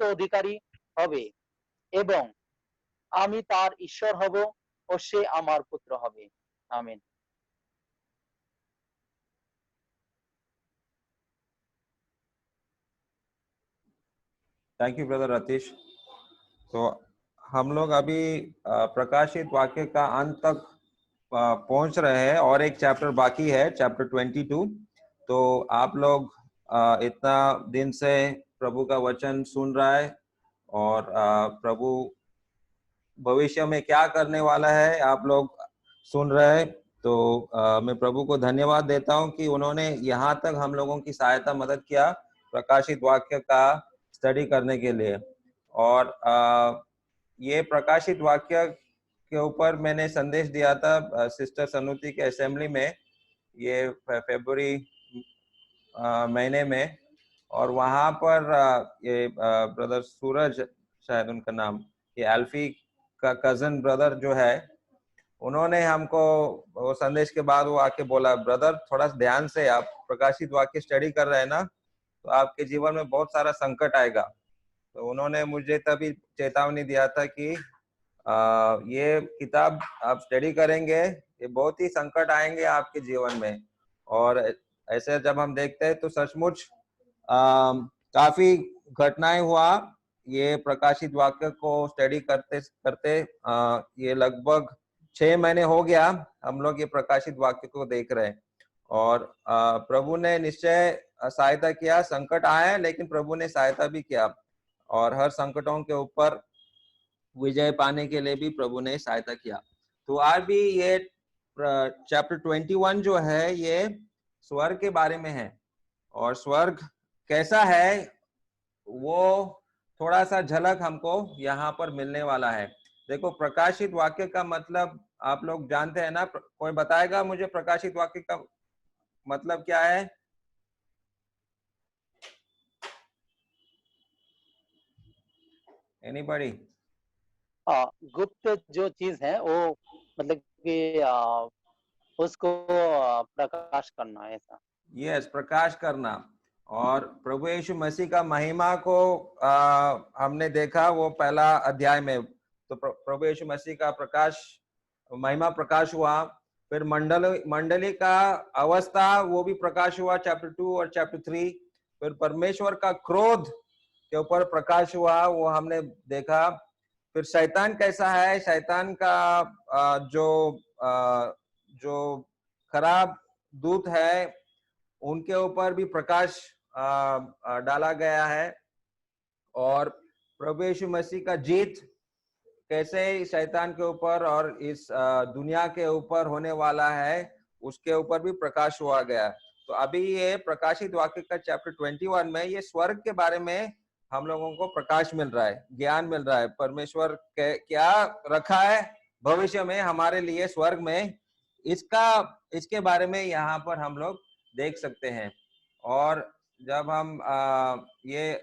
অধিকারী হবে এবং আমি তার ঈশ্বর হব ও সে আমার পুত্র হবে। আমিন। Thank you brother Ratish. तो हम लोग अभी प्रकाशित वाक्य का अंत तक पहुंच रहे हैं और एक चैप्टर बाकी है, चैप्टर 22। तो आप लोग इतना दिन से प्रभु का वचन सुन रहा है और प्रभु भविष्य में क्या करने वाला है आप लोग सुन रहे हैं। तो मैं प्रभु को धन्यवाद देता हूं कि उन्होंने यहाँ तक हम लोगों की सहायता मदद किया प्रकाशित वाक्य का स्टडी करने के लिए। और ये प्रकाशित वाक्य के ऊपर मैंने संदेश दिया था सिस्टर सनुति के असेंबली में, ये फरवरी महीने में। और वहां पर ये ब्रदर सूरज, शायद उनका नाम, ये अल्फी का कजन ब्रदर जो है, उन्होंने हमको वो संदेश के बाद वो आके बोला, ब्रदर थोड़ा ध्यान से, आप प्रकाशित वाक्य स्टडी कर रहे हैं ना, तो आपके जीवन में बहुत सारा संकट आएगा। तो उन्होंने मुझे तभी चेतावनी दिया था कि ये किताब आप स्टडी करेंगे, ये बहुत ही संकट आएंगे आपके जीवन में। और ऐसे जब हम देखते हैं तो सचमुच काफी घटनाएं हुआ। ये प्रकाशित वाक्य को स्टडी करते करते ये लगभग 6 महीने हो गया हम लोग ये प्रकाशित वाक्य को देख रहे हैं। और प्रभु ने निश्चय सहायता किया। संकट आए लेकिन प्रभु ने सहायता भी किया, और हर संकटों के ऊपर विजय पाने के लिए भी प्रभु ने सहायता किया। तो आज भी ये चैप्टर 21 जो है ये स्वर्ग के बारे में है, और स्वर्ग कैसा है वो थोड़ा सा झलक हमको यहाँ पर मिलने वाला है। देखो, प्रकाशित वाक्य का मतलब आप लोग जानते हैं ना? कोई बताएगा मुझे प्रकाशित वाक्य का मतलब क्या है? एनीबॉडी? गुप्त जो चीज है वो मतलब कि उसको प्रकाश करना, ऐसा। यस, प्रकाश करना। और प्रभु यीशु मसीह का महिमा को हमने देखा वो पहला अध्याय में। तो प्रभु यीशु मसीह का प्रकाश, महिमा प्रकाश हुआ। फिर मंडली का अवस्था वो भी प्रकाश हुआ, चैप्टर 2 और चैप्टर 3। फिर परमेश्वर का क्रोध के ऊपर प्रकाश हुआ, वो हमने देखा। फिर शैतान कैसा है, शैतान का जो खराब दूत है उनके ऊपर भी प्रकाश डाला गया है। और प्रभु यीशु मसीह का जीत कैसे शैतान के ऊपर और इस दुनिया के ऊपर होने वाला है उसके ऊपर भी प्रकाश हुआ गया। तो अभी ये प्रकाशित वाक्य का चैप्टर 21 में ये स्वर्ग के बारे में हम लोगों को प्रकाश मिल रहा है, ज्ञान मिल रहा है। परमेश्वर क्या रखा है भविष्य में हमारे लिए स्वर्ग में, इसके बारे में यहाँ पर हम लोग देख सकते हैं। और जब हम ये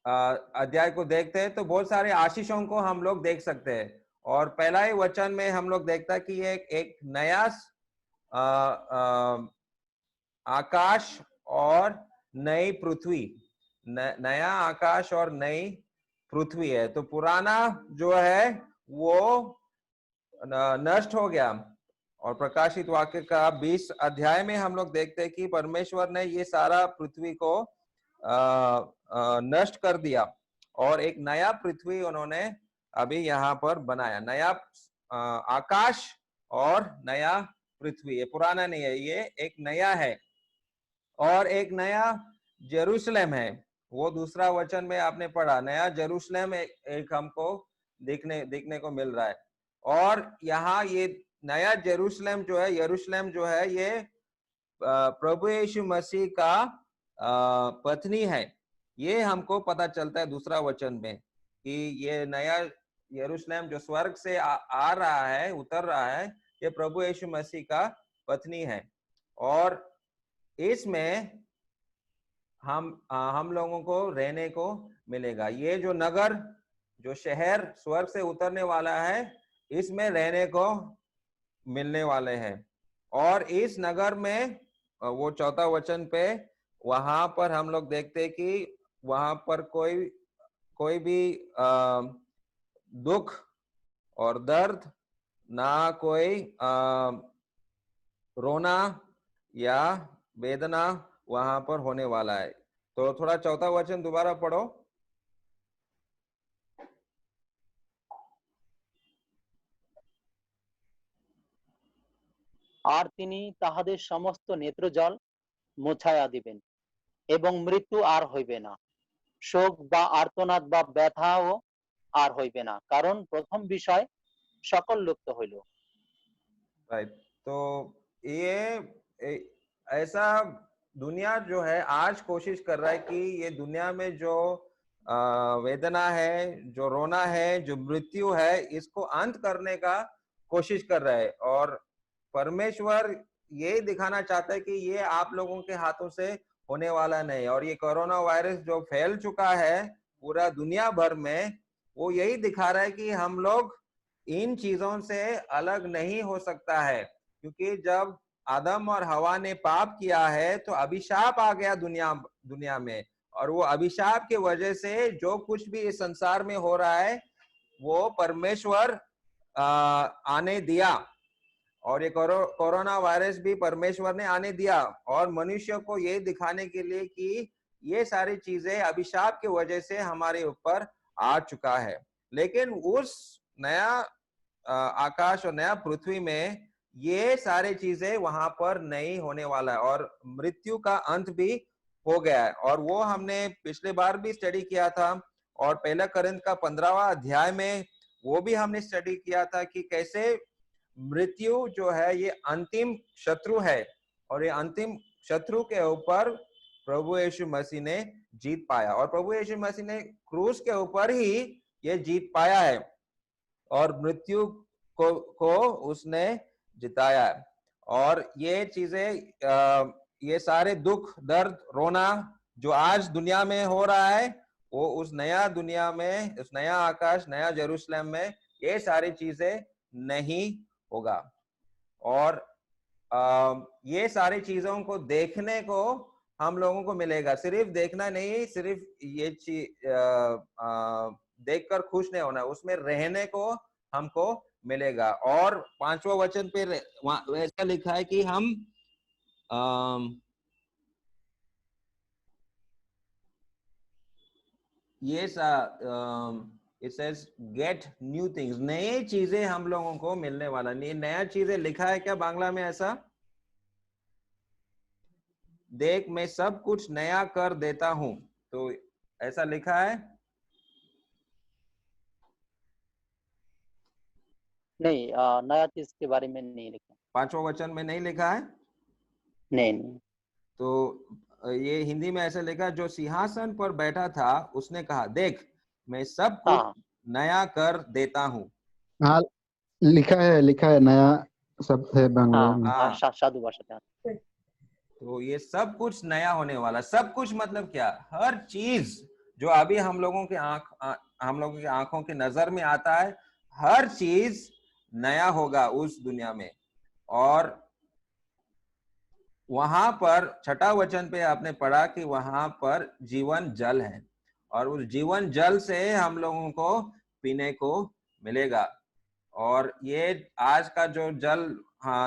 अध्याय को देखते हैं तो बहुत सारे आशीषों को हम लोग देख सकते हैं। और पहला ही वचन में हम लोग देखता है कि ये एक नया आकाश और नई पृथ्वी, नया आकाश और नई पृथ्वी है। तो पुराना जो है वो नष्ट हो गया। और प्रकाशित वाक्य का 20 अध्याय में हम लोग देखते हैं कि परमेश्वर ने ये सारा पृथ्वी को नष्ट कर दिया और एक नया पृथ्वी उन्होंने अभी यहाँ पर बनाया। नया आकाश और नया पृथ्वी, ये पुराना नहीं है, ये एक नया है। और एक नया जेरूशलेम है, वो दूसरा वचन में आपने पढ़ा, नया जेरूशलेम एक हमको देखने को मिल रहा है। और यहाँ ये नया जेरूशलेम जो है, यरूशलेम जो है, ये प्रभु यीशु मसीह का पत्नी है। ये हमको पता चलता है दूसरा वचन में कि ये नया यरूशलेम जो स्वर्ग से आ रहा है, उतर रहा है, ये प्रभु यीशु मसीह का पत्नी है। और इसमें हम लोगों को रहने को मिलेगा। ये जो नगर, जो शहर स्वर्ग से उतरने वाला है, इसमें रहने को मिलने वाले हैं। और इस नगर में वो चौथा वचन पे वहां पर हम लोग देखते हैं कि वहां पर कोई भी दुख और दर्द, ना कोई रोना या वेदना वहां पर होने वाला है। तो थोड़ा चौथा वचन दोबारा पढ़ो। আর তিনি তাহাদের সমস্ত নেত্রজল মোছায়া দিবেন এবং মৃত্যু আর হইবে না, শোক বা আর্তনাদ বা ব্যথাও আর হইবে না, কারণ প্রথম বিষয় সকল লুপ্ত হইল। राइट। तो ऐसा दुनिया जो है आज कोशिश कर रहा है कि ये दुनिया में जो वेदना है, जो रोना है, जो मृत्यु है, इसको अंत करने का कोशिश कर रहा है। और परमेश्वर ये दिखाना चाहता है कि ये आप लोगों के हाथों से होने वाला नहीं। और ये कोरोना वायरस जो फैल चुका है पूरा दुनिया भर में, वो यही दिखा रहा है कि हम लोग इन चीजों से अलग नहीं हो सकता है। क्योंकि जब आदम और हवा ने पाप किया है तो अभिशाप आ गया दुनिया में। और वो अभिशाप के वजह से जो कुछ भी इस संसार में हो रहा है वो परमेश्वर आने दिया। और ये कोरोना वायरस भी परमेश्वर ने आने दिया, और मनुष्य को ये दिखाने के लिए कि ये सारी चीजें अभिशाप की वजह से हमारे ऊपर आ चुका है। लेकिन उस नया आकाश और नया पृथ्वी में ये सारी चीजें वहां पर नहीं होने वाला है, और मृत्यु का अंत भी हो गया है। और वो हमने पिछले बार भी स्टडी किया था, और पहला कोरिन्थ का 15वां अध्याय में वो भी हमने स्टडी किया था कि कैसे मृत्यु जो है ये अंतिम शत्रु है, और ये अंतिम शत्रु के ऊपर प्रभु यीशु मसीह ने जीत पाया। और प्रभु यीशु मसीह ने क्रूस के ऊपर ही ये जीत पाया है, और मृत्यु को उसने जिताया है। और ये चीजें, ये सारे दुख, दर्द, रोना जो आज दुनिया में हो रहा है, वो उस नया दुनिया में, उस नया आकाश, नया यरूशलेम में ये सारी चीजें नहीं होगा। और ये सारी चीजों को देखने को हम लोगों को मिलेगा। सिर्फ देखना नहीं, सिर्फ ये चीज देखकर खुश नहीं होना, उसमें रहने को हमको मिलेगा। और 5वां वचन पे ऐसा लिखा है कि हम ये it says get new things, नए चीजें हम लोगों को मिलने वाला। नहीं, नया चीजें लिखा है क्या बांग्ला में? ऐसा देख मैं सब कुछ नया कर देता हूं, तो ऐसा लिखा है? नहीं, नया चीज के बारे में नहीं लिखा। 5वां वचन में नहीं लिखा है? नहीं। तो ये हिंदी में ऐसे लिखा, जो सिंहासन पर बैठा था उसने कहा, देख मैं सब कुछ हाँ नया कर देता हूँ। हाँ, लिखा है, नया शब्द है बांग्ला में। हाँ, साधु भाषा। तो ये सब कुछ नया होने वाला। सब कुछ मतलब क्या? हर चीज जो अभी हम लोगों के आंखों की नजर में आता है, हर चीज नया होगा उस दुनिया में। और वहां पर 6ठा वचन पे आपने पढ़ा कि वहां पर जीवन जल है, और उस जीवन जल से हम लोगों को पीने को मिलेगा। और ये आज का जो जल,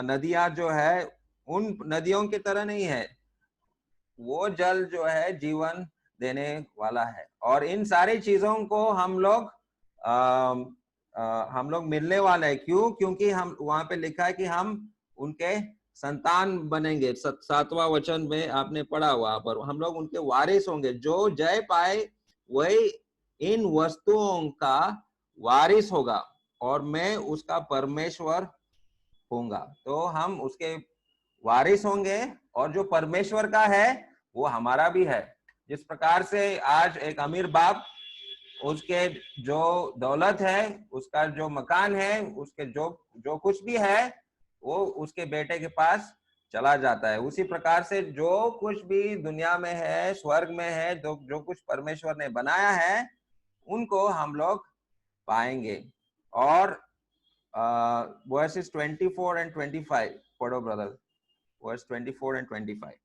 नदियां जो है, उन नदियों की तरह नहीं है। वो जल जो है जीवन देने वाला है। और इन सारी चीजों को हम लोग मिलने वाले हैं। क्यों? क्योंकि हम वहां पे लिखा है कि हम उनके संतान बनेंगे। 7वां वचन में आपने पढ़ा, वहां पर हम लोग उनके वारिस होंगे। जो जय पाए वही इन वस्तुओं का वारिस होगा, और मैं उसका परमेश्वर होऊंगा। तो हम उसके वारिस होंगे, और जो परमेश्वर का है वो हमारा भी है। जिस प्रकार से आज एक अमीर बाप, उसके जो दौलत है, उसका जो मकान है, उसके जो कुछ भी है, वो उसके बेटे के पास चला जाता है। उसी प्रकार से जो कुछ भी दुनिया में है, स्वर्ग में है, जो कुछ परमेश्वर ने बनाया है, उनको हम लोग पाएंगे। और verses 24 and 25 पढ़ो ब्रदर, verse 24 and 25।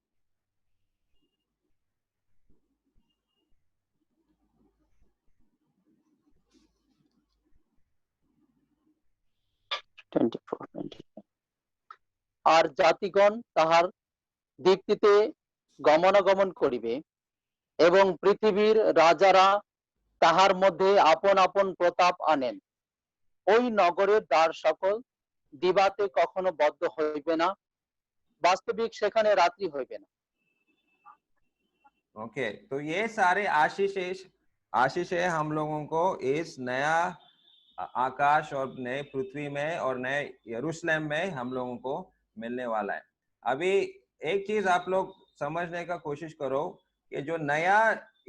24, 25 আর জাতিগণ তাহার দীপ্তিতে গমনাগমন করিবে এবং পৃথিবীর রাজারা তাহার মধ্যে আপন আপন প্রতাপ আনেন। ওই নগরের দ্বার সকল দিবাতে কখনো বদ্ধ হইবে না, वास्तविक সেখানে রাত্রি হইবে না। ओके, तो ये सारे आशीष है हम लोगों को इस नया आकाश और नए पृथ्वी में और नए यरूशलेम में हम लोगों को मिलने वाला है। अभी एक चीज आप लोग समझने का कोशिश करो कि जो नया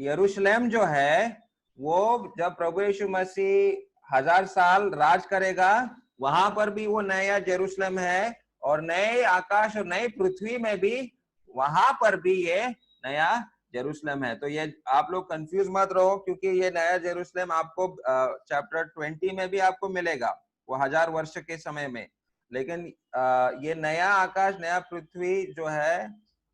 यरूशलेम जो है वो जब प्रभु यीशु मसीह 1000 साल राज करेगा, वहां पर भी वो नया यरूशलेम है, और नए आकाश और नई पृथ्वी में भी वहां पर भी ये नया जेरूशलेम है। तो ये आप लोग कंफ्यूज मत रहो, क्योंकि ये नया जेरूशलेम आपको चैप्टर 20 में भी आपको मिलेगा, वो 1000 वर्ष के समय में। लेकिन ये नया आकाश नया पृथ्वी जो है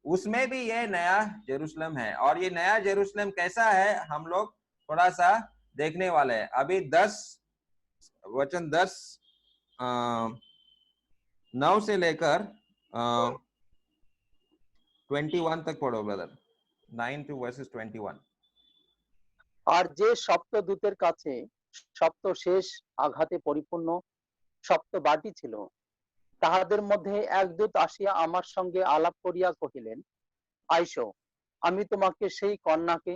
उसमें भी ये नया जेरूशलेम है। और ये नया जेरूशलेम कैसा है हम लोग थोड़ा सा देखने वाले हैं। अभी 9 से लेकर 21 तक पढ़ो ब्रदर। 9 to verses 21। আর যে সপ্তদূতের কাছে সপ্ত শেষ আঘাতে পরিপূর্ণ সপ্ত বাটি ছিল, তাহাদের মধ্যে এক দূত আসিয়া আমার সঙ্গে আলাপ করিয়া কহিলেন, আইসো, আমি তোমাকে সেই কন্যাকে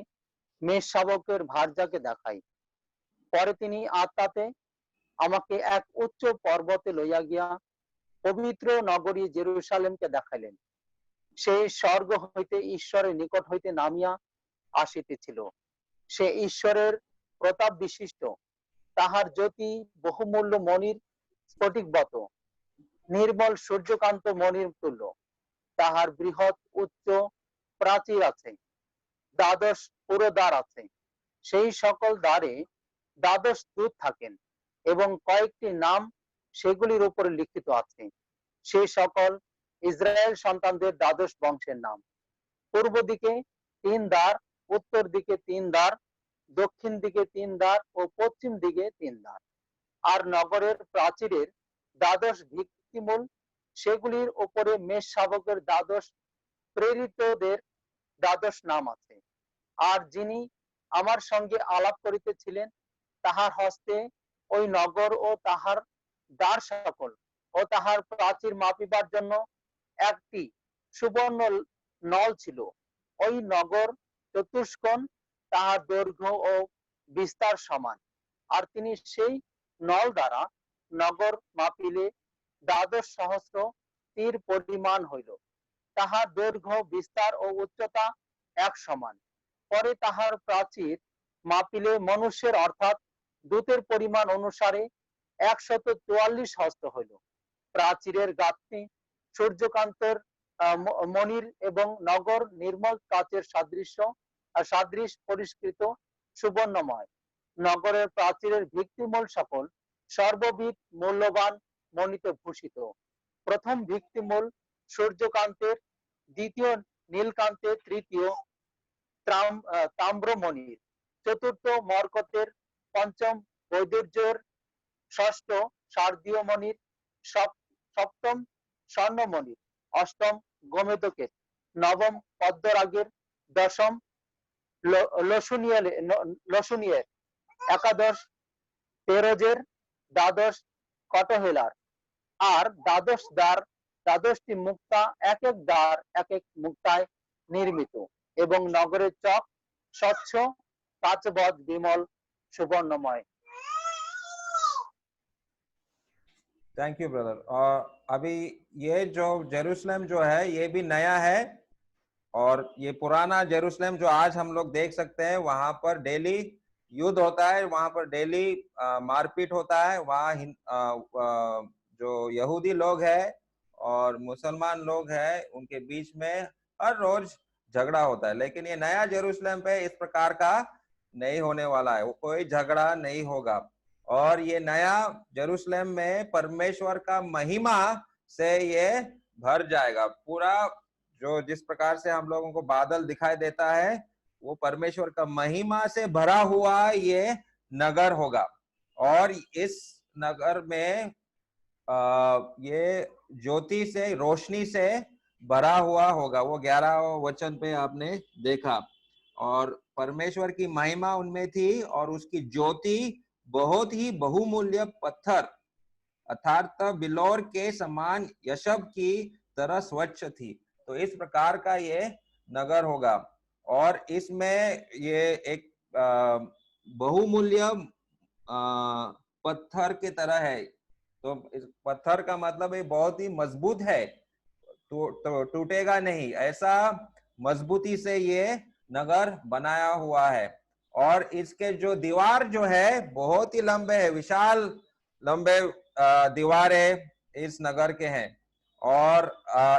মেষ শাবকের ভার্যাকে দেখাই। পরে তিনি আত্মাতে আমাকে এক উচ্চ পর্বতে লইয়া গিয়া পবিত্র নগরী জেরুসালেমকে দেখাইলেন। সেই স্বর্গ হইতে ঈশ্বরের নিকট হইতে নামিয়া আসিতেছিল। সে ঈশ্বরের প্রতাপ বিশিষ্ট, তাহার জ্যোতি বহুমূল্য মণির স্ফটিকবত, নির্মল সূর্যকান্ত মণির তুল্য। তাহার বৃহৎ উচ্চ প্রাচীর আছে, দ্বাদশ পুরোদ্বার আছে। সেই সকল দ্বারে দ্বাদশ দূত থাকেন এবং কয়েকটি নাম সেগুলির উপরে লিখিত আছে। সেই সকল ইসরায়েল সন্তানদের দ্বাদশ বংশের নাম। পূর্ব দিকে 3 দ্বার, উত্তর দিকে 3 দ্বার, দক্ষিণ দিকে 3 দ্বার ও পশ্চিম দিকে 3 দ্বার। আর নগরের প্রাচীরের দ্বাদশ ভিত্তিমূল, সেগুলির উপরে মেষ শাবকের দ্বাদশ প্রেরিতদের দ্বাদশ নাম আছে। আর যিনি আমার সঙ্গে আলাপ করিতেছিলেন, তাহার হস্তে ওই নগর ও তাহার দ্বার সকল ও তাহার প্রাচীর মাপিবার জন্য একটি সুবর্ণ নল ছিল। ওই নগর চতুষ্কোণ, তাহার দৈর্ঘ্য ও বিস্তার সমান। আর তিনি সেই নল দ্বারা নগর মাপিলে দ্বাদশ সহস্র তীর পরিমাণ হইল। তাহার দৈর্ঘ্য বিস্তার ও উচ্চতা এক সমান। পরে তাহার প্রাচীর মাপিলে মনুষ্যের অর্থাৎ দূতের পরিমাণ অনুসারে 144 হস্ত হইল। প্রাচীরের গাঁথনি সূর্যকান্তের মণির এবং নগর নির্মল কাচের সাদৃশ পরিষ্কৃত সুবর্ণময়। নগরের প্রাচীরের ভিত্তিমূল সকল সর্ববিধ মূল্যবান মণিতে ভূষিত। প্রথম ভিত্তিমূল সূর্যকান্তের, দ্বিতীয় নীলকান্তের, তৃতীয় তাম্রমণির, চতুর্থ মরকতের, পঞ্চম বৈদুর্যের, ষষ্ঠ শারদীয় মণির, সপ্তম স্বর্ণমণির, অষ্টম গোমেদকের, নবম পদ্মরাগের, দশম লসুনিয়ের, একাদশ পেরোজের, দ্বাদশ কটহেলার। আর দ্বাদশটি মুক্তা এক এক দ্বার এক এক মুক্তায় নির্মিত, এবং নগরের চক স্বচ্ছ কাচবদ বিমল সুবর্ণময়। Thank you brother. और अभी ये जो जेरूशलेम जो है ये भी नया है, और ये पुराना जेरूशलेम जो आज हम लोग देख सकते हैं, वहां पर डेली युद्ध होता है, वहां पर डेली मारपीट होता है। वहाँ जो यहूदी लोग हैं और मुसलमान लोग हैं, उनके बीच में हर रोज झगड़ा होता है। लेकिन ये नया जेरूशलेम पे इस प्रकार का नहीं होने वाला है, वो कोई झगड़ा नहीं होगा। और ये नया जेरूशलेम में परमेश्वर का महिमा से ये भर जाएगा। पूरा जो जिस प्रकार से हम लोगों को बादल दिखाई देता है, वो परमेश्वर का महिमा से भरा हुआ ये नगर होगा। और इस नगर में ये ज्योति से, रोशनी से भरा हुआ होगा। वो 11 वचन पे आपने देखा। और परमेश्वर की महिमा उनमें थी और उसकी ज्योति बहुत ही बहुमूल्य पत्थर अर्थात बिल्लोर के समान यशब की तरह स्वच्छ थी। तो इस प्रकार का ये नगर होगा और इसमें ये एक बहुमूल्य पत्थर की तरह है। तो इस पत्थर का मतलब ये बहुत ही मजबूत है, तो टूटेगा नहीं, ऐसा मजबूती से ये नगर बनाया हुआ है। और इसके जो दीवार जो है बहुत ही लंबे है, विशाल लंबे दीवारें इस नगर के हैं। और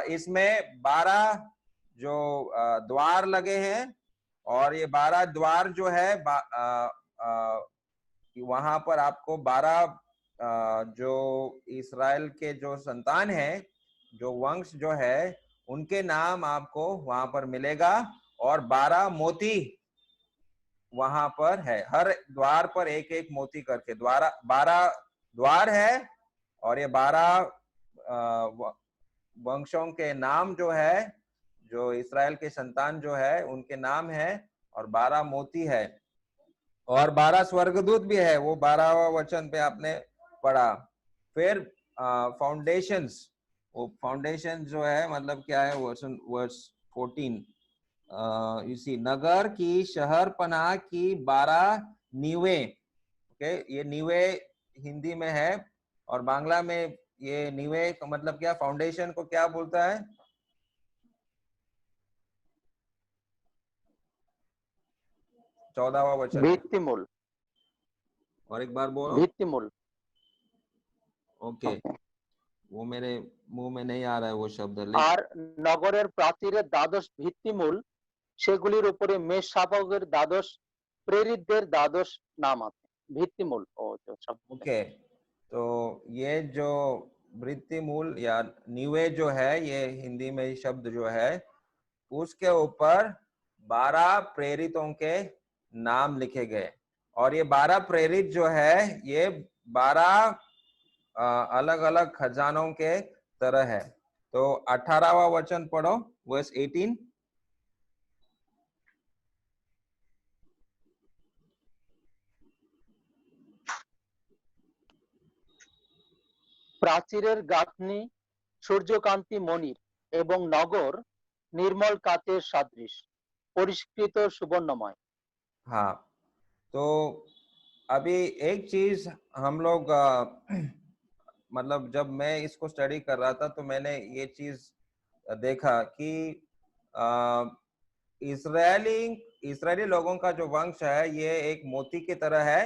इसमें 12 जो द्वार लगे हैं और ये 12 द्वार जो है वहां पर आपको 12 जो इस्राएल के जो संतान है, जो वंश जो है, उनके नाम आपको वहां पर मिलेगा। और 12 मोती वहां पर है, हर द्वार पर एक एक मोती करके 12 द्वार है। और ये 12 वंशों के नाम जो है, जो इस्राएल के संतान जो है उनके नाम है, और 12 मोती है। और 12 स्वर्गदूत भी है, वो 12वां वचन पे आपने पढ़ा। फिर फाउंडेशंस, वो फाउंडेशन जो है मतलब क्या है, वर्स 14 इसी नगर की शहर पनाह की 12 नींवें। ओके, ये नींवें हिंदी में है और बांग्ला में ये नींवें का मतलब क्या, फाउंडेशन को क्या बोलता है? चौदहवां वचन है। ভিত্তিমূল। और एक बार बोलो। ভিত্তিমূল। Okay, okay. वो मेरे मुंह में नहीं आ रहा है वो शब्द, लेकिन আর নগরের প্রাচীরের দ্বাদশ ভিত্তিমূল, সেগুলির উপরে মেষ শাবকের দ্বাদশ, প্রেরিতদের দ্বাদশ নাম আছে। ভিত্তিমূল ও जो शब्द है। ओके, तो ये जो वृत्ति मूल या नीवे जो है, ये हिंदी में ही शब्द जो है, उसके ऊपर 12 प्रेरितों के नाम लिखे गए। और ये 12 प्रेरित जो है, ये 12 अलग अलग खजानों के तरह है। तो 18वां वचन पढ़ो, वर्स 18। প্রাচীরের গাঁথনি সূর্যকান্তি মণির এবং নগর নির্মল কাচের সদৃশ, পরিষ্কৃত সুবর্ণময়। हाँ, तो अभी एक चीज हम लोग मतलब जब मैं इसको स्टडी कर रहा था तो मैंने ये चीज देखा कि इस्राएली लोगों का जो वंश है ये एक मोती की तरह है,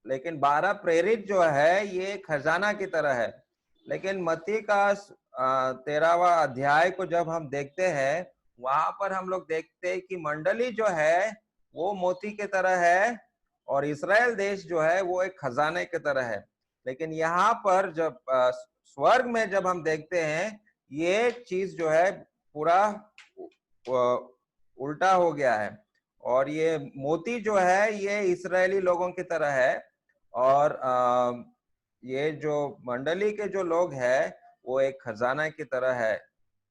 लेकिन 12 प्रेरित जो है ये खजाना की तरह है। लेकिन मत्ती का 13वां अध्याय को जब हम देखते हैं, वहां पर हम लोग देखते हैं कि मंडली जो है वो मोती की तरह है और इस्राएल देश जो है वो एक खजाने की तरह है। लेकिन यहाँ पर जब स्वर्ग में जब हम देखते हैं, ये चीज जो है पूरा उल्टा हो गया है और ये मोती जो है ये इस्राएली लोगों की तरह है और ये जो मंडली के जो लोग हैं वो एक खजाना की तरह है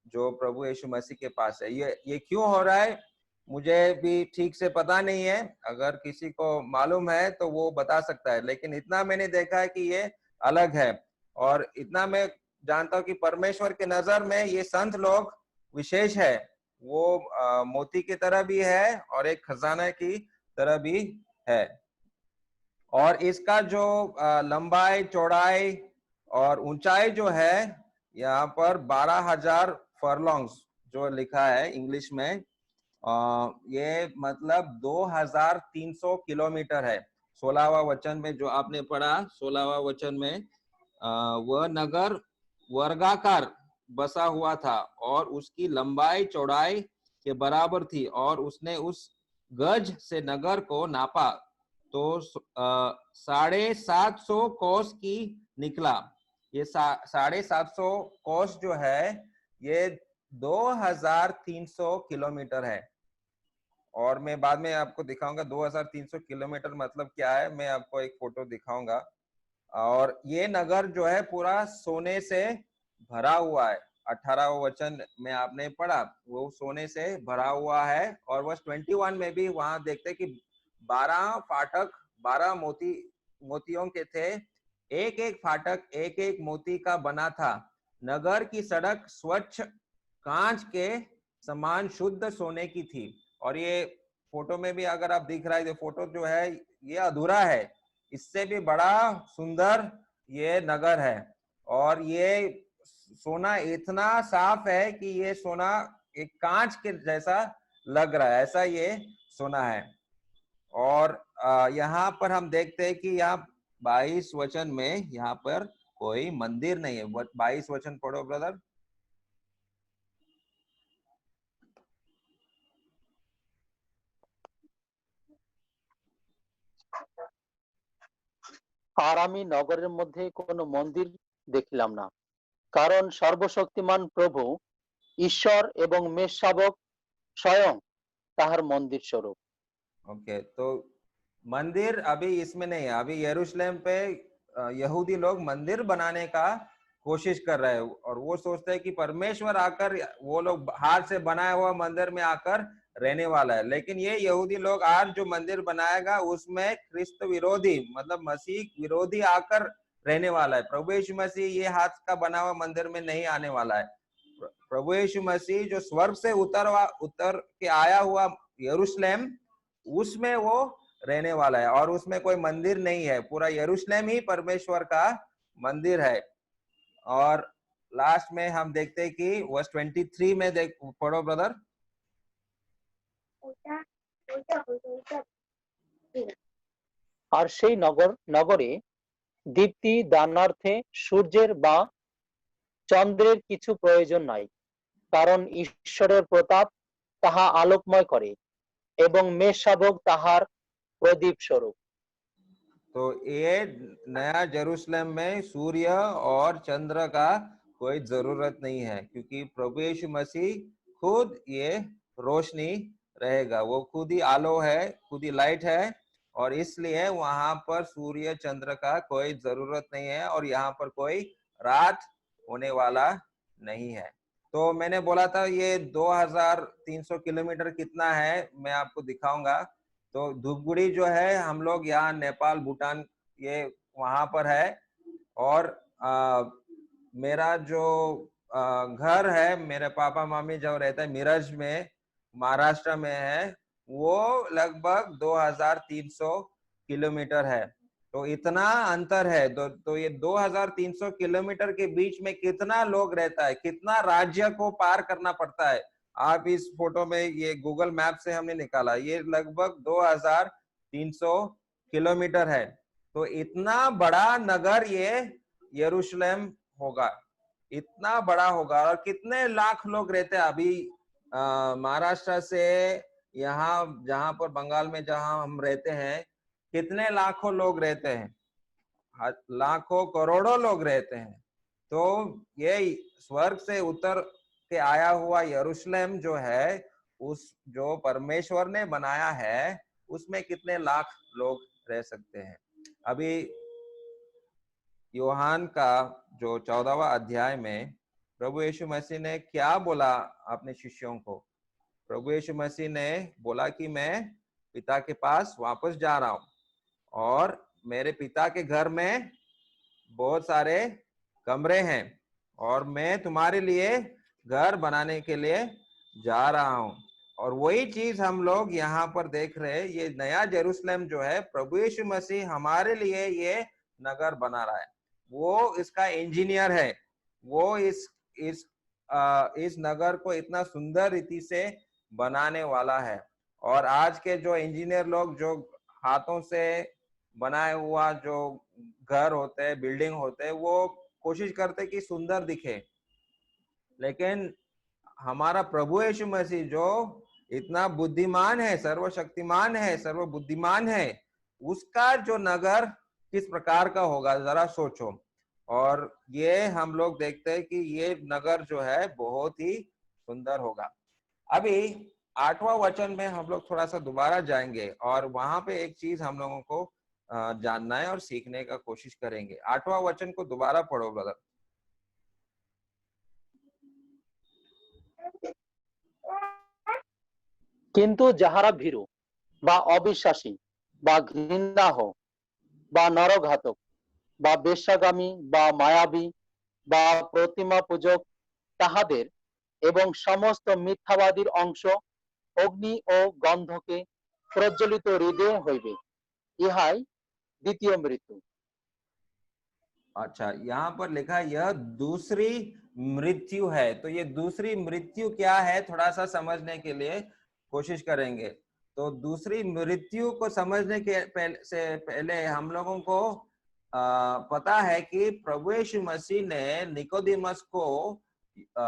जो प्रभु यीशु मसीह के पास है। ये क्यों हो रहा है मुझे भी ठीक से पता नहीं है, अगर किसी को मालूम है तो वो बता सकता है, लेकिन इतना मैंने देखा है कि ये अलग है। और इतना मैं जानता हूँ कि परमेश्वर के नजर में ये संत लोग विशेष है, वो मोती की तरह भी है और एक खजाना की तरह भी है। और इसका जो लंबाई, चौड़ाई और ऊंचाई जो है, यहाँ पर 12,000 फरलॉन्ग्स जो लिखा है इंग्लिश में, ये मतलब 2,300 किलोमीटर है। 16वां वचन में जो आपने पढ़ा, 16वां वचन में वह नगर वर्गाकार बसा हुआ था और उसकी लंबाई चौड़ाई के बराबर थी और उसने उस गज से नगर को नापा तो 750 कोस की निकला। ये 750 कोस जो है ये 2,300 किलोमीटर है। और मैं बाद में आपको दिखाऊंगा 2,300 किलोमीटर मतलब क्या है, मैं आपको एक फोटो दिखाऊंगा। और ये नगर जो है पूरा सोने से भरा हुआ है। 18 वचन में आपने पढ़ा, वो सोने से भरा हुआ है। और वर्ष 21 में भी वहां देखते हैं कि 12 फाटक 12 मोतियों के थे, एक एक फाटक एक एक मोती का बना था। नगर की सड़क स्वच्छ कांच के समान शुद्ध सोने की थी। और ये फोटो में भी अगर आप दिख रहा है, जो फोटो जो है ये अधूरा है, इससे भी बड़ा सुंदर ये नगर है। और ये सोना इतना साफ है कि ये सोना एक कांच के जैसा लग रहा है, ऐसा ये सोना है। और यहाँ पर हम देखते हैं कि यहाँ 22 वचन में यहाँ पर कोई मंदिर नहीं है। 22 वचन पढ़ो ब्रदर। আর আমি নগরের মধ্যে কোনো মন্দির দেখিলাম না, কারণ সর্বশক্তিমান প্রভু ঈশ্বর এবং মেষশাবক স্বয়ং তাহার মন্দির স্বরূপ। ओके, तो मंदिर अभी इसमें नहीं है। अभी यरूशलेम पे यहूदी लोग मंदिर बनाने का कोशिश कर रहे हैं, और वो सोचते हैं कि परमेश्वर आकर वो लोग हाथ से बनाया हुआ मंदिर में आकर रहने वाला है। लेकिन ये यहूदी लोग आज जो मंदिर बनाएगा उसमें ख्रिस्त विरोधी, मतलब मसीह विरोधी आकर रहने वाला है। प्रभु यीशु मसीह ये हाथ का बना हुआ मंदिर में नहीं आने वाला है। प्रभु यीशु मसीह जो स्वर्ग से उतर के आया हुआ यरूशलेम, उसमें वो रहने वाला है। और उसमें कोई मंदिर नहीं है, पूरा यरूशलेम ही परमेश्वर का मंदिर है। और लास्ट में हम देखते हैं कि वर्स 23 में पढ़ो ब्रदर। আর সেই নগরে দীপ্তি দানার্থে সূর্যের বা চন্দ্রের কিছু প্রয়োজন নাই, কারণ ঈশ্বরের প্রতাপ তাহা আলোকময় করে এবং মেষশাবক তাহার প্রদীপ স্বরূপ। तो ये नया यरूशलेम में सूर्य और चंद्र का कोई जरूरत नहीं है, क्योंकि प्रभु यीशु मसीह खुद ये रोशनी रहेगा। वो खुद ही आलो है, खुद ही लाइट है, और इसलिए वहां पर सूर्य चंद्र का कोई जरूरत नहीं है, और यहाँ पर कोई रात होने वाला नहीं है। तो मैंने बोला था ये 2300 किलोमीटर कितना है, मैं आपको दिखाऊंगा। तो धूपगुड़ी जो है, हम लोग यहाँ नेपाल भूटान ये वहां पर है। और मेरा जो घर है, मेरे पापा मामी जो रहता है मिरज में, महाराष्ट्र में है, वो लगभग 2300 किलोमीटर है। तो इतना अंतर है। तो ये 2300 किलोमीटर के बीच में कितना लोग रहता है, कितना राज्य को पार करना पड़ता है। आप इस फोटो में, ये गूगल मैप से हमने निकाला, ये लगभग 2300 किलोमीटर है। तो इतना बड़ा नगर ये यरूशलेम होगा, इतना बड़ा होगा। और कितने लाख लोग रहते हैं अभी महाराष्ट्र से यहाँ, जहां पर बंगाल में जहां हम रहते हैं, कितने लाखों लोग रहते हैं, लाखों करोड़ों लोग रहते हैं। तो ये स्वर्ग से उतर के आया हुआ यरूशलेम जो है, उस जो परमेश्वर ने बनाया है, उसमें कितने लाख लोग रह सकते हैं। अभी यूहान का जो 14वां अध्याय में प्रभु यीशु मसीह ने क्या बोला अपने शिष्यों को? प्रभु यीशु मसीह ने बोला कि मैं पिता के पास वापस जा रहा हूं, और मेरे पिता के घर में बहुत सारे कमरे हैं, और मैं तुम्हारे लिए घर बनाने के लिए जा रहा हूं। और वही चीज हम लोग यहाँ पर देख रहे हैं। ये नया यरूशलेम जो है, प्रभु यीशु मसीह हमारे लिए ये नगर बना रहा है। वो इसका इंजीनियर है। वो इस नगर को इतना सुंदर रीति से बनाने वाला है। और आज के जो इंजीनियर लोग, जो हाथों से बनाए हुआ जो घर होते हैं, बिल्डिंग होते हैं, वो कोशिश करते कि सुंदर दिखे। लेकिन हमारा प्रभु यीशु मसीह जो इतना बुद्धिमान है, सर्वशक्तिमान है, सर्वबुद्धिमान है, उसका जो नगर किस प्रकार का होगा, जरा सोचो। और ये हम लोग देखते हैं कि ये नगर जो है बहुत ही सुंदर होगा। अभी 8वां वचन में हम लोग थोड़ा सा दोबारा जाएंगे, और वहां पे एक चीज हम लोगों को जानना है और सीखने का कोशिश करेंगे। 8वां वचन को दोबारा पढ़ो ब्रदर। কিন্তু যাহারা ভীরু বা অবিশ্বাসী বা ঘৃণাহ বা নরঘাতক বা বেশ্যাগামী বা মায়াবী বা প্রতিমা পূজক তাহাদের এবং সমস্ত মিথ্যাবাদীর অংশ অগ্নি ও গন্ধকে প্রজ্বলিত হৃদয় হইবে, ইহাই দ্বিতীয় মৃত্যু। अच्छा, यहाँ पर लिखा है यह दूसरी मृत्यु है। तो ये दूसरी मृत्यु क्या है, थोड़ा सा समझने के लिए कोशिश करेंगे। तो दूसरी मृत्यु को समझने के पहले हम लोगों को पता है कि प्रभु यीशु मसीह ने निकोदेमस को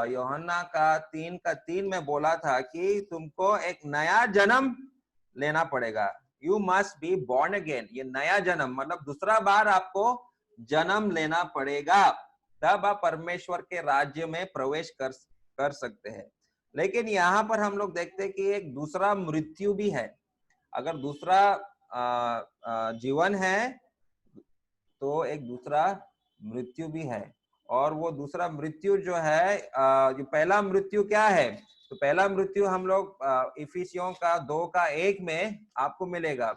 यूहन्ना का 3:3 में बोला था कि तुमको एक नया जन्म लेना पड़ेगा। You must be born again. ये नया जन्म मतलब दूसरा बार आपको जन्म लेना पड़ेगा, तब आप परमेश्वर के राज्य में प्रवेश कर सकते हैं। लेकिन यहाँ पर हम लोग देखते हैं कि एक दूसरा मृत्यु भी है। अगर दूसरा जीवन है तो एक दूसरा मृत्यु भी है। और वो दूसरा मृत्यु जो है, जो पहला मृत्यु क्या है, तो पहला मृत्यु हम लोग इफिसियों का 2:1 में आपको मिलेगा।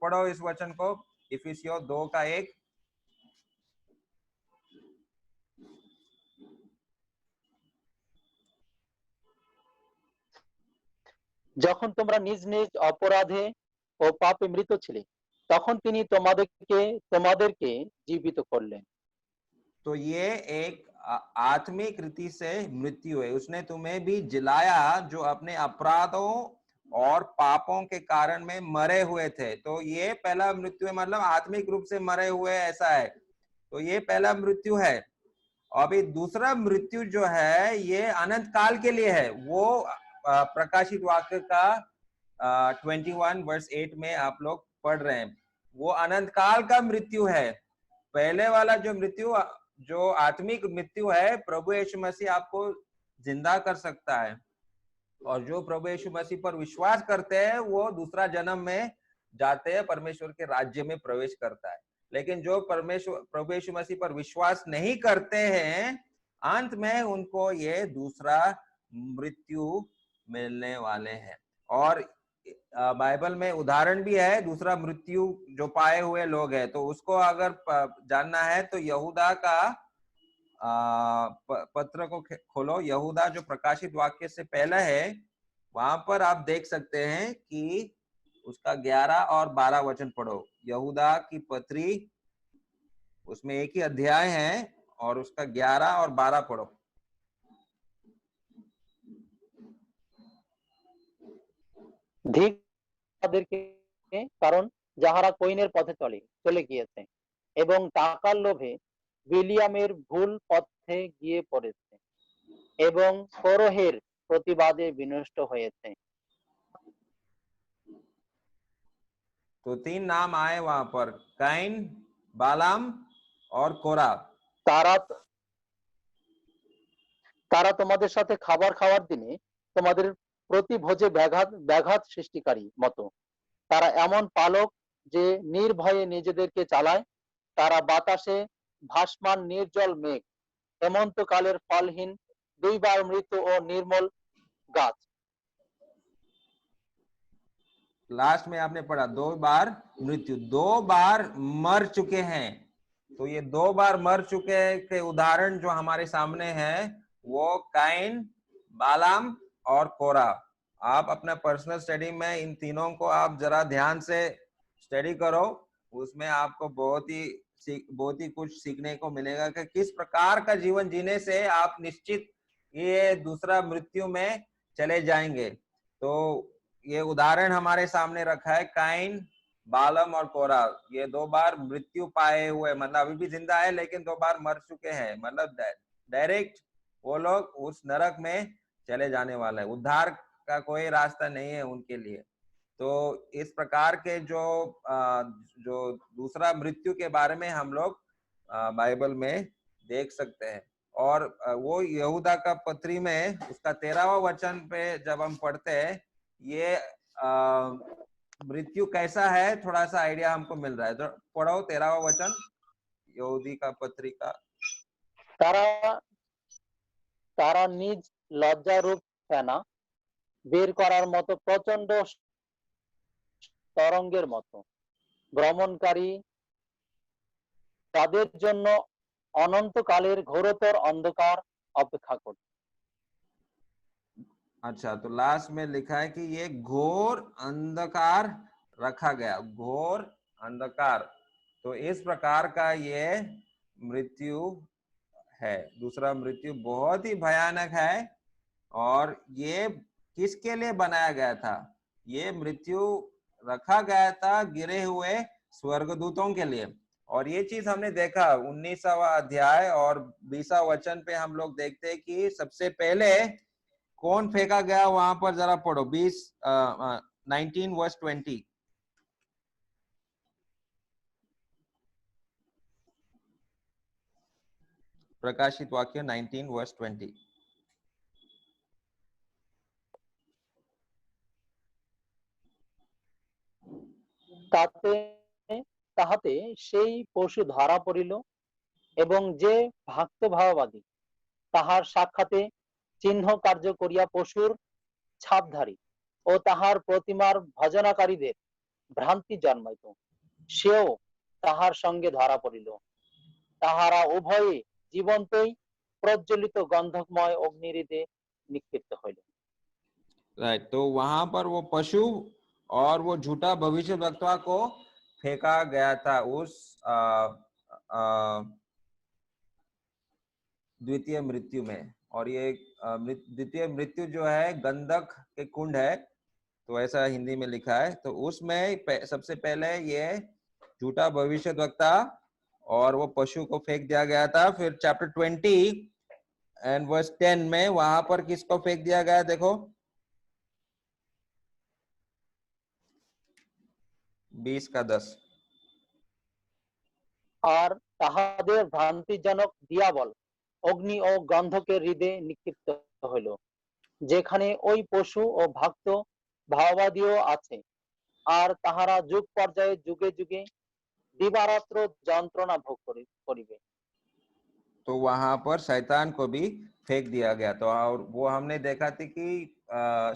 पढ़ो इस वचन को, इफिसियों 2:1। যখন তোমরা নিজ নিজ অপরাধে ও পাপে মৃত ছিলে, তখন তিনি তোমাদেরকে জীবিত করলেন। तो ये एक आत्मिक रीति से मृत्यु है। उसने तुम्हें भी जिलाया जो अपने अपराधों और पापों के कारण में मरे हुए थे। तो ये पहला मृत्यु है, मतलब आत्मिक रूप से मरे हुए, ऐसा है। तो ये पहला मृत्यु है। अभी दूसरा मृत्यु जो है ये अनंत काल के लिए है। वो प्रकाशित वाक्य का 21:8 में आप लोग पढ़ रहे हैं। वो अनंत काल का मृत्यु है। पहले वाला जो मृत्यु, जो आत्मिक मृत्यु है, प्रभु यीशु मसीह आपको जिंदा कर सकता है। और जो प्रभु यीशु मसीह पर विश्वास करते हैं वो दूसरा जन्म में जाते हैं, परमेश्वर के राज्य में प्रवेश करता है। लेकिन जो प्रभु यीशु मसीह पर विश्वास नहीं करते हैं, अंत में उनको ये दूसरा मृत्यु मिलने वाले हैं। और बाइबल में उदाहरण भी है दूसरा मृत्यु जो पाए हुए लोग हैं। तो उसको अगर जानना है तो यहूदा का पत्र को खोलो। यहूदा जो प्रकाशित वाक्य से पहले है, वहां पर आप देख सकते हैं कि उसका 11 और 12 वचन पढ़ो। यहूदा की पत्री, उसमें एक ही अध्याय है और उसका 11 और 12 पढ़ो। ধিক তাদেরকে, কারণ যাহারা কইনের পথে চলে গিয়েছে এবং টাকার লোভে বিলিয়ামের ভুল পথে গিয়ে পড়েছে এবং কোরহের প্রতিবাদে বিনষ্ট হয়েছে। तो 3 नाम आए वहां पर, कैन, बालाम और कोरा। তারা তারা তোমাদের সাথে খাবার খাওয়ার দিনে তোমাদের প্রতি ভোজে ব্যাঘাত সৃষ্টিকারী মতো। তারা এমন পালক যে নির্ভয়ে নিজেদেরকে চালায়। তারা বাতাসে ভাসমান নির্জল মেঘ, হেমন্তকালের ফলহীন, দুইবার মৃত ও নির্মল গাছ। लास्ट में आपने पढ़ा 2 बार मृत्यु, 2 बार मर चुके हैं। तो ये 2 बार मर चुके के उदाहरण जो हमारे सामने है वो कैन, बालाम और कोरा। आप अपना पर्सनल स्टडी में इन तीनों को आप जरा ध्यान से स्टडी करो। उसमें आपको बहुत ही कुछ सीखने को मिलेगा कि किस प्रकार का जीवन जीने से आप निश्चित ये दूसरा मृत्यु में चले जाएंगे। तो ये उदाहरण हमारे सामने रखा है, कैन, बालम और कोरा। ये 2 बार मृत्यु पाए हुए, मतलब अभी भी जिंदा है लेकिन 2 बार मर चुके हैं। मतलब डायरेक्ट वो लोग उस नरक में चले जाने वाले हैं। उद्धार का कोई रास्ता नहीं है उनके लिए। तो इस प्रकार के जो दूसरा मृत्यु के बारे में हम लोग बाइबल में देख सकते हैं। और वो यहूदा का पत्री में उसका 13वां वचन पे जब हम पढ़ते हैं, ये मृत्यु कैसा है थोड़ा सा आइडिया हमको मिल रहा है। तो पढ़ो 13वां वचन यहूदी का पत्रिका। তারা তারা নিজ লজ্জারূপ ফেনা বের করার মতো প্রচন্ড তরঙ্গের মতো ভ্রমণকারী, তাদের জন্য অনন্তকালের ঘোরতর অন্ধকার অপেক্ষা করছে। अच्छा, तो लास्ट में लिखा है कि ये घोर अंधकार रखा गया, घोर अंधकार। तो इस प्रकार का ये मृत्यु है। दूसरा मृत्यु बहुत ही भयानक है। और ये किसके लिए बनाया गया था? ये मृत्यु रखा गया था गिरे हुए स्वर्गदूतों के लिए। और ये चीज हमने देखा 19वां अध्याय और 20वां वचन पे हम लोग देखते हैं कि सबसे पहले कौन फेंका गया वहां पर। जरा पढ़ो 19 वर्स 20। प्रकाशित वाक्य 19 वर्स 20। তাতে তাহাতে সেই পশু ধরা পড়িল এবং যে ভক্ত ভাববাদী তাহার সাক্ষাতে চিহ্ন কার্য করিয়া পশুর ছাপধারী ও তাহার প্রতিমার ভজনাকারীদের ভ্রান্তি জন্মাইত, সেও তাহার সঙ্গে ধরা পড়িল। তাহারা উভয়ে জীবন্তই প্রজ্বলিত গন্ধকময় অগ্নিহৃদে নিক্ষিপ্ত হইল। राइट, तो वहां पर वो पशु और वो झूठा भविष्यवक्ता को फेंका गया था उस द्वितीय मृत्यु में। और ये द्वितीय मृत्यु जो है गंधक के कुंड है, तो ऐसा हिंदी में लिखा है। तो उसमें सबसे पहले ये झूठा भविष्यवक्ता और वो पशु को फेंक दिया गया था। फिर चैप्टर 20 एंड वर्स 10 में वहां पर किसको फेंक दिया गया? देखो 20 का 10। আর তাহাদের ভ্রান্তিজনক দিয়াবল অগ্নি ও গন্ধকের হৃদে নিক্ষিপ্ত হইল, যেখানে ওই পশু ও ভক্ত ভাওবাদীও আছে। আর তাহারা যুগ পর্যায়ে যুগে যুগে দিবারাত্র যন্ত্রণা ভোগ করিবে। तो वहां पर शैतान को भी फेंक दिया गया। तो और वो हमने देखा थी कि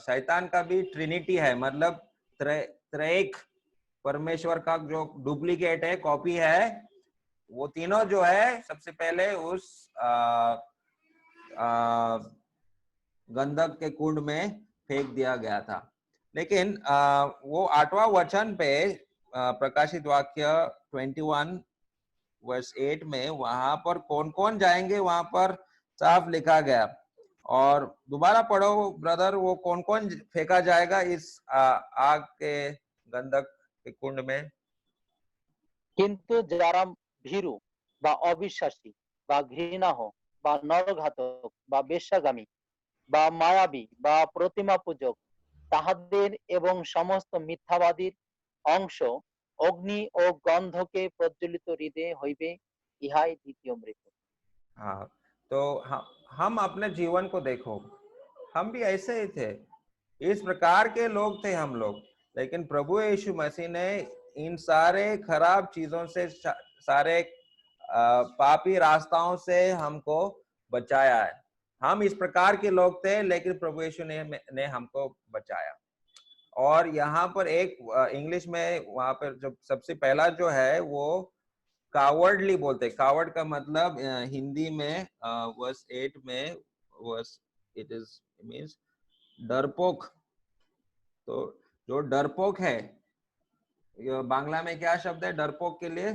शैतान का भी ट्रिनिटी है, मतलब त्रैक परमेश्वर का जो डुप्लीकेट है, कॉपी है। वो तीनों जो है सबसे पहले उस गंधक के कुंड में फेंक दिया गया था। लेकिन वो 8वां वचन पे प्रकाशित वाक्य 21 वर्स 8 में वहां पर कौन कौन जाएंगे वहां पर साफ लिखा गया। और दोबारा पढ़ो ब्रदर, वो कौन कौन फेंका जाएगा इस आग के गंधक के कुंड में? কিন্তু যারা ভীরু বা অবিশ্বাসী বা ঘৃণাহ বা নরঘাতক বা বেশ্যাগামী বা মায়াবী বা প্রতিমা পূজক, তাহাদের এবং সমস্ত মিথ্যাবাদীর অংশ অগ্নি ও গন্ধকে প্রজ্বলিত হৃদে হইবে, ইহাই দ্বিতীয় মৃত্যু। हाँ, तो हम अपने जीवन को देखो, हम भी ऐसे ही थे, इस प्रकार के लोग थे हम लोग। लेकिन प्रभु यीशु मसीह ने इन सारे खराब चीजों से, सारे पापी रास्ताओं से हमको बचाया है। हम इस प्रकार के लोग थे, लेकिन प्रभु यीशु ने हमको बचाया। और यहाँ पर एक इंग्लिश में वहां पर जो सबसे पहला जो है वो कावर्डली बोलते। कावर्ड का मतलब हिंदी में वर्स 8 में वर्स इट इज मींस डरपोक। तो जो डरपोक है, बांग्ला में क्या शब्द है डरपोक के लिए?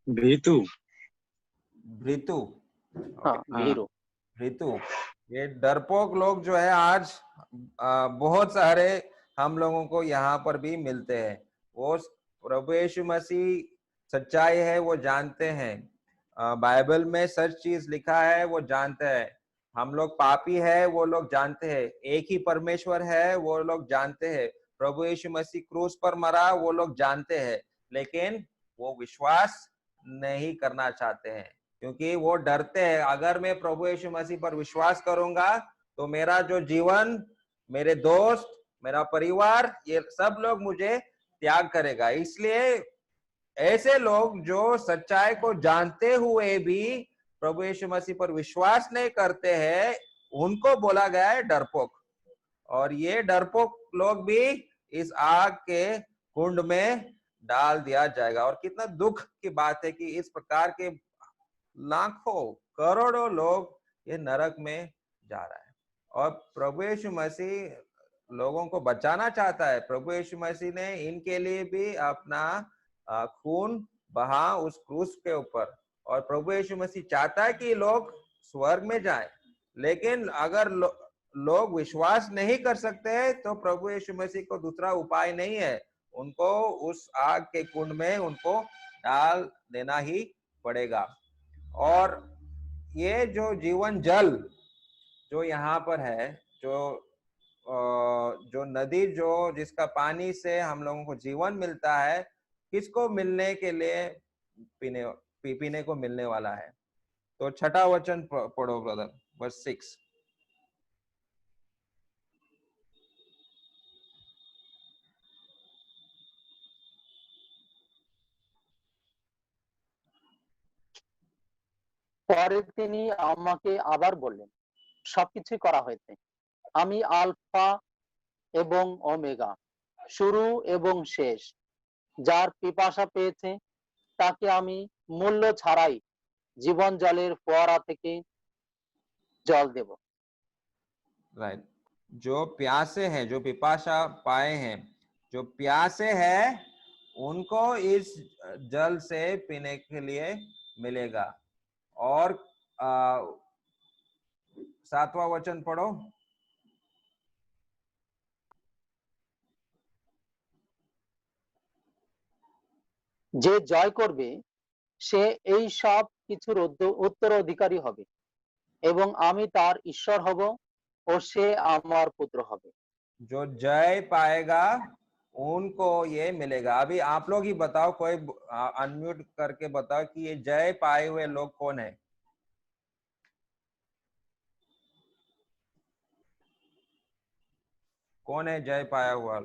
भीतु। भृतु। हाँ, भीरु। भृतु। ये डरपोक लोग जो है आज बहुत सारे हम लोगों को यहाँ पर भी मिलते हैं। वो प्रभु यीशु मसीह सच्चाई है वो जानते हैं, बाइबल में सच चीज लिखा है वो जानते हैं। हम लोग पापी है वो लोग जानते हैं, एक ही परमेश्वर है वो लोग जानते हैं, प्रभु यीशु मसीह क्रूस पर मरा वो लोग जानते हैं, लेकिन वो विश्वास नहीं करना चाहते हैं। क्योंकि वो डरते हैं अगर मैं प्रभु यीशु मसीह पर विश्वास करूंगा तो मेरा जो जीवन, मेरे दोस्त, मेरा परिवार, ये सब लोग मुझे त्याग करेगा। इसलिए ऐसे लोग जो सच्चाई को जानते हुए भी प्रभु यीशु मसीह पर विश्वास नहीं करते हैं, उनको बोला गया है डरपोक। और ये डरपोक लोग भी इस आग के कुंड में डाल दिया जाएगा। और कितना दुख की बात है कि इस प्रकार के लाखों करोड़ों लोग ये नरक में जा रहा है। और प्रभु यीशु मसीह लोगों को बचाना चाहता है। प्रभु यीशु मसीह ने इनके लिए भी अपना खून बहा उस क्रूस के ऊपर। और प्रभु यीशु मसीह चाहता है कि लोग स्वर्ग में जाएं। लेकिन अगर लोग विश्वास नहीं कर सकते तो प्रभु यीशु मसीह को दूसरा उपाय नहीं है, उनको उस आग के कुंड में उनको डाल देना ही पड़ेगा। और ये जो जीवन जल जो यहाँ पर है, जो नदी जो जिसका पानी से हम लोगों को जीवन मिलता है, किसको मिलने के लिए पीने को मिलने वाला है। तो छठा वचन पढ़ो ब्रदर, वर्स 6। পরে তিনি আমাকে আবার বললেন, সবকিছু করা হয়েছে, আমি আলফা এবং ওমেগা, শুরু এবং শেষ। যার পিপাসা পেয়েছে তাকে আমি মূল্য ছাড়াই জীবন জলের ফোয়ারা থেকে জল দেব। राइट, जो प्यासे हैं, जो पिपासा पाए हैं, जो प्यासे हैं, उनको इस जल से पीने के लिए मिलेगा। और 7वां वचन पढ़ो। যে জয় করবে সে এই সব কিছুর উত্তরাধিকারী হবে এবং আমি তার ঈশ্বর হব ও সে আমার পুত্র হবে। जो जय पाएगा उनको ये मिलेगा। अभी आप लोग ही बताओ, कोई अनम्यूट करके बताओ कि ये जय पाए हुए लोग कौन है। कौन है जय पाया हुआ?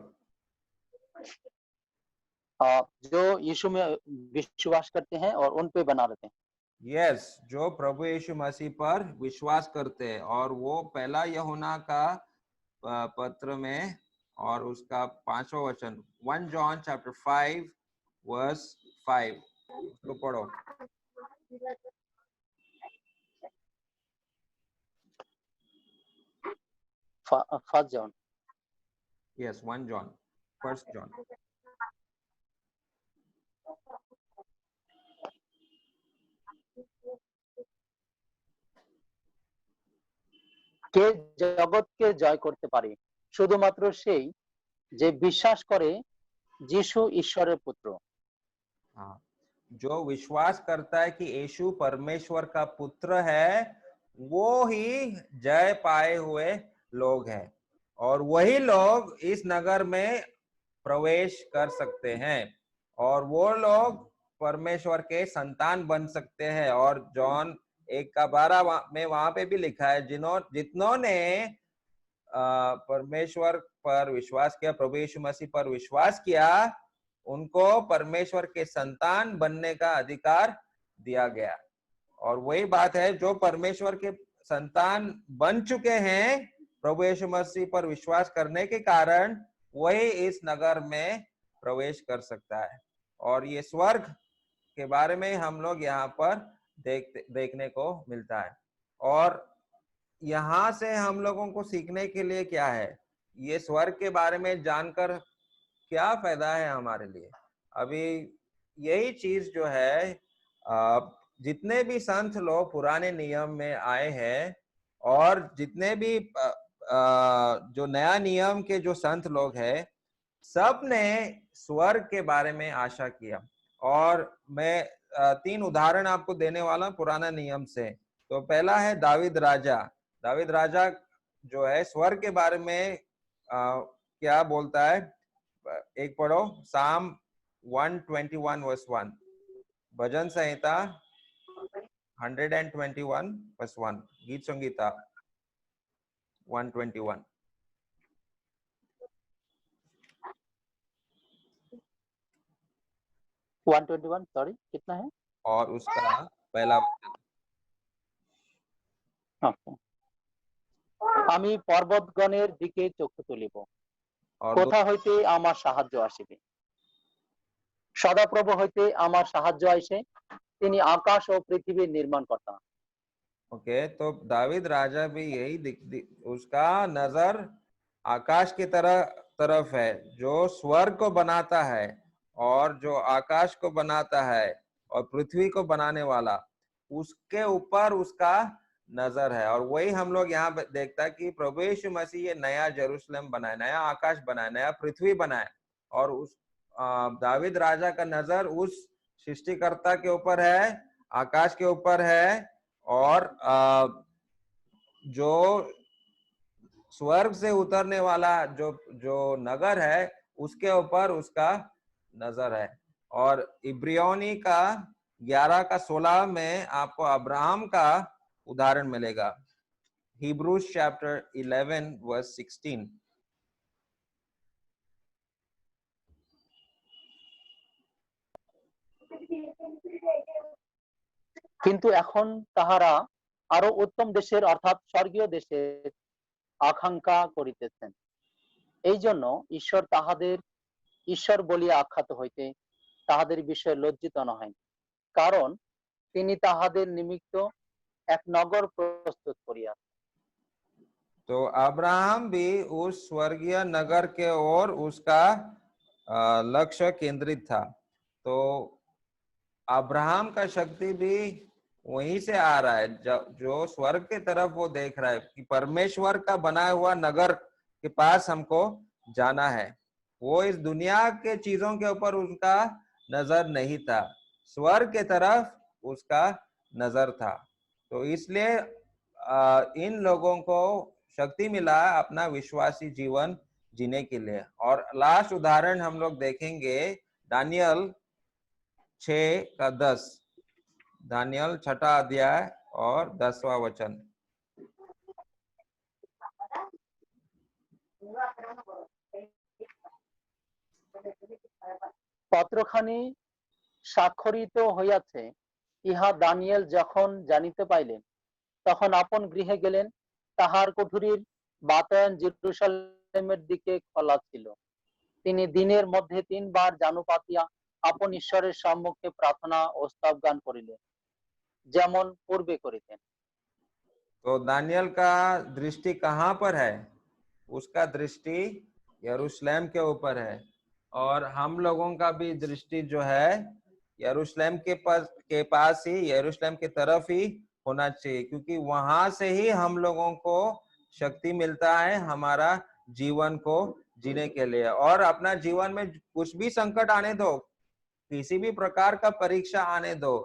जो यीशु में विश्वास करते हैं और उन पे बना रहते हैं। यस, जो प्रभु यीशु मसीह पर विश्वास करते हैं। और वो पहला यूहन्ना का पत्र में और उसका 5वां वचन, 1 John chapter 5 verse 5, उसको पढ़ो। First John, yes, 1 John, 1 John। কে জগৎকে জয় করতে পারে? শুধুমাত্র সেই যে বিশ্বাস করে যিশু ঈশ্বরের পুত্র। हाँ, जो विश्वास करता है कि यीशु परमेश्वर का पुत्र है, वो ही जय पाए हुए लोग हैं। और वही लोग इस नगर में प्रवेश कर सकते हैं और वो लोग परमेश्वर के संतान बन सकते हैं। और जॉन 1:12 में वहां पे भी लिखा है, जितनों ने परमेश्वर पर विश्वास किया, प्रभु यीशु मसीह पर विश्वास किया, उनको परमेश्वर के संतान बनने का अधिकार दिया गया। और वही बात है, जो परमेश्वर के संतान बन चुके हैं प्रभु यीशु मसीह पर विश्वास करने के कारण, वही इस नगर में प्रवेश कर सकता है। और ये स्वर्ग के बारे में हम लोग यहाँ पर देखने को मिलता है। और यहाँ से हम लोगों को सीखने के लिए क्या है, ये स्वर्ग के बारे में जानकर क्या फायदा है हमारे लिए। अभी यही चीज जो है, जितने भी संत लोग पुराने नियम में आए हैं और जितने भी जो नया नियम के जो संत लोग हैं, सब ने स्वर्ग के बारे में आशा किया। और मैं 3 उदाहरण आपको देने वाला हूं पुराना नियम से। तो पहला है दावीद राजा। दावीद राजा जो है स्वर्ग के बारे में क्या बोलता है, एक पढ़ो, साम 121 verse 1, भजन संहिता 121 verse 1. गीत संगीता 121. 121 सॉरी कितना है? और उसका पहला वचन। আচ্ছা। আমি পর্বতগণের দিকে চক্ষু তুলিব, और কোথা হইতে আমার সাহায্য আসিবে? সদাপ্রভু হইতে আমার সাহায্য আইসে, তিনি আকাশ ও পৃথিবীর নির্মাণকর্তা। ओके, तो दावीद राजा भी यही उसका नजर आकाश की तरफ है, जो स्वर्ग को बनाता है और जो आकाश को बनाता है और पृथ्वी को बनाने वाला, उसके ऊपर उसका नजर है। और वही हम लोग यहाँ पे देखता है कि प्रभु यीशु मसीह ये नया जेरूशलेम बनाए, नया आकाश बनाए, नया पृथ्वी बनाए, और उस दावीद राजा का नजर उस सृष्टिकर्ता के ऊपर है, आकाश के ऊपर है, और जो स्वर्ग से उतरने वाला जो नगर है उसके ऊपर उसका नजर है। और इब्रियोनी का 11 का 16 में आपको अब्राहम का उदाहरण मिलेगा। Hebrews chapter 11 verse 16. কিন্তু এখন তাহারা আরো উত্তম দেশের অর্থাৎ স্বর্গীয় দেশের আকাঙ্ক্ষা করিতেছেন। এই জন্য ঈশ্বর তাহাদের ঈশ্বর বলিয়া আখ্যাত হইতে তাহাদের বিষয়ে লজ্জিত নহেন, কারণ তিনি তাহাদের নিমিত্ত এক নগর প্রস্তুত করিয়া। तो अब्राहम भी उस स्वर्गीय नगर के ओर उसका लक्ष्य केंद्रित था। तो अब्राहम का शक्ति भी वहीं से आ रहा है, जो स्वर्ग की तरफ वो देख रहा है कि परमेश्वर का बनाया हुआ नगर के पास हमको जाना है। वो इस दुनिया के चीजों के ऊपर उसका नजर नहीं था, स्वर्ग के तरफ उसका नजर था। तो इसलिए इन लोगों को शक्ति मिला अपना विश्वासी जीवन जीने के लिए। और लास्ट उदाहरण हम लोग देखेंगे दानियल 6 का 10, दानियल 6 अध्याय और 10वां वचन। পত্রখানি স্বাক্ষরিত হইয়াছে, ইহা দানিয়েল যখন জানিতে পাইলেন তখন আপন গৃহে গেলেন। তাহার কুঠুরির বাতায়ন জেরুসালেমের দিকে খোলা ছিল। তিনি দিনের মধ্যে 3 বার জানু পাতিয়া আপন ঈশ্বরের সম্মুখে প্রার্থনা ও স্তব গান করিলেন, যেমন পূর্বে করিতেন। तो दानियल का दृष्टि कहाँ पर है? उसका दृष्टि यरूशलेम के ऊपर है। और हम लोगों का भी दृष्टि जो है यरूशलेम के पास ही, यरूशलेम की तरफ ही होना चाहिए, क्योंकि वहां से ही हम लोगों को शक्ति मिलता है हमारा जीवन को जीने के लिए। और अपना जीवन में कुछ भी संकट आने दो, किसी भी प्रकार का परीक्षा आने दो,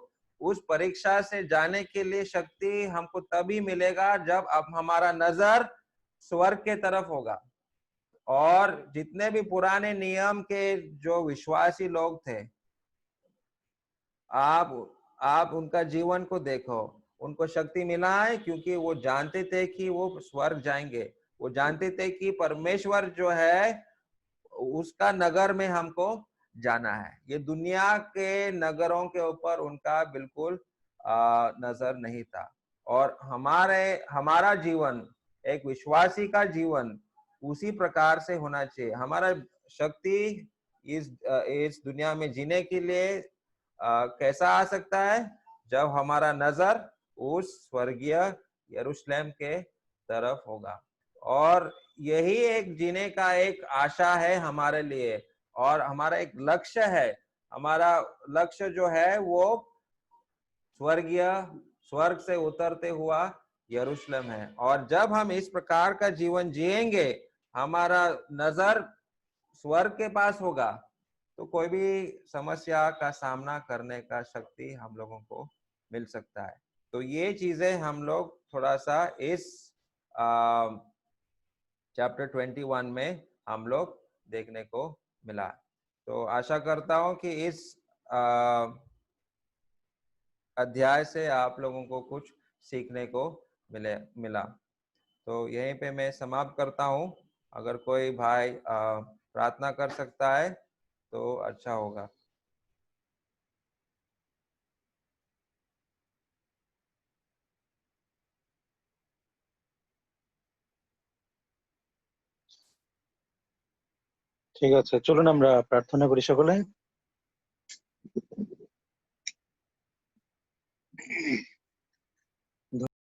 उस परीक्षा से जाने के लिए शक्ति हमको तभी मिलेगा जब अब हमारा नजर स्वर्ग के तरफ होगा। और जितने भी पुराने नियम के जो विश्वासी लोग थे, आप उनका जीवन को देखो, उनको शक्ति मिला है क्योंकि वो जानते थे कि वो स्वर्ग जाएंगे। वो जानते थे कि परमेश्वर जो है उसका नगर में हमको जाना है। ये दुनिया के नगरों के ऊपर उनका बिल्कुल नजर नहीं था। और हमारा जीवन, एक विश्वासी का जीवन उसी प्रकार से होना चाहिए। हमारा शक्ति इस दुनिया में जीने के लिए कैसा आ सकता है? जब हमारा नजर उस स्वर्गीय यरूशलेम के तरफ होगा। और यही एक जीने का एक आशा है हमारे लिए, और हमारा एक लक्ष्य है। हमारा लक्ष्य जो है वो स्वर्ग से उतरते हुआ यरूशलेम है। और जब हम इस प्रकार का जीवन जिएंगे, हमारा नजर स्वर्ग के पास होगा, तो कोई भी समस्या का सामना करने का शक्ति हम लोगों को मिल सकता है। तो ये चीजें हम लोग थोड़ा सा इस चैप्टर 21 में हम लोग देखने को मिला। तो आशा करता हूं कि इस अध्याय से आप लोगों को कुछ सीखने को मिला। तो यहीं पे मैं समाप्त करता हूँ। अगर कोई भाई प्रार्थना कर सकता है तो अच्छा होगा। ঠিক আছে, চলুন আমরা প্রার্থনা করি সকলে।